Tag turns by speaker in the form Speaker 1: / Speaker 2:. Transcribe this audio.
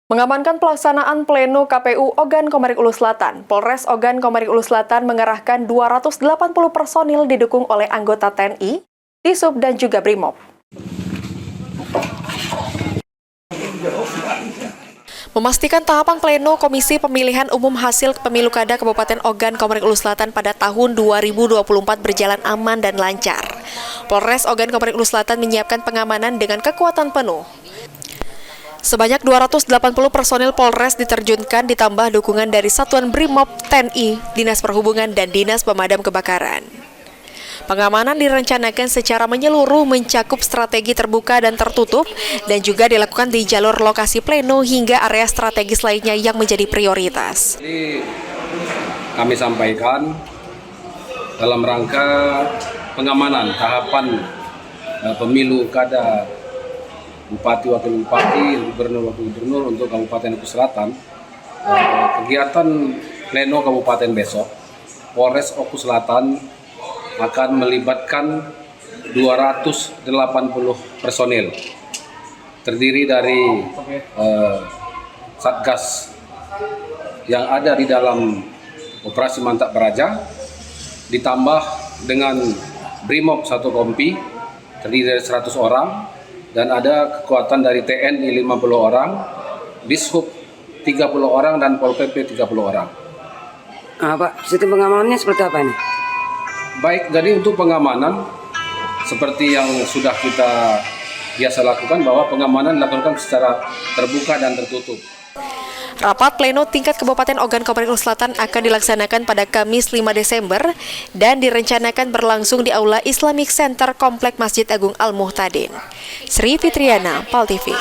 Speaker 1: Mengamankan pelaksanaan pleno KPU Ogan Komering Ulu Selatan, Polres Ogan Komering Ulu Selatan mengerahkan 280 personil didukung oleh anggota TNI, Disub dan juga Brimob. Memastikan tahapan pleno Komisi Pemilihan Umum hasil pemilu kada Kabupaten Ogan Komering Ulu Selatan pada tahun 2024 berjalan aman dan lancar. Polres Ogan Komering Ulu Selatan menyiapkan pengamanan dengan kekuatan penuh. Sebanyak 280 personil Polres diterjunkan ditambah dukungan dari Satuan Brimob, TNI, Dinas Perhubungan, dan Dinas Pemadam Kebakaran. Pengamanan direncanakan secara menyeluruh mencakup strategi terbuka dan tertutup dan juga dilakukan di jalur lokasi pleno hingga area strategis lainnya yang menjadi prioritas.
Speaker 2: Jadi kami sampaikan dalam rangka pengamanan tahapan pemilu kada Bupati, Wakil Bupati, Gubernur, Wakil Gubernur untuk Kabupaten Oku Selatan. Kegiatan pleno kabupaten besok, Polres Oku Selatan akan melibatkan 280 personil. Terdiri dari Satgas yang ada di dalam Operasi Mantap Beraja, ditambah dengan Brimob 1 kompi, terdiri dari 100 orang, dan ada kekuatan dari TNI 50 orang, Dishub 30 orang, dan Pol PP 30 orang.
Speaker 3: Pak, sistem pengamanannya seperti apa ini?
Speaker 2: Baik, jadi untuk pengamanan, seperti yang sudah kita biasa lakukan, bahwa pengamanan dilakukan secara terbuka dan tertutup.
Speaker 1: Rapat pleno tingkat Kabupaten Ogan Komering Ulu Selatan akan dilaksanakan pada Kamis 5 Desember dan direncanakan berlangsung di Aula Islamic Center Komplek Masjid Agung Al Muhtadin. Sri Fitriana, PAL TV.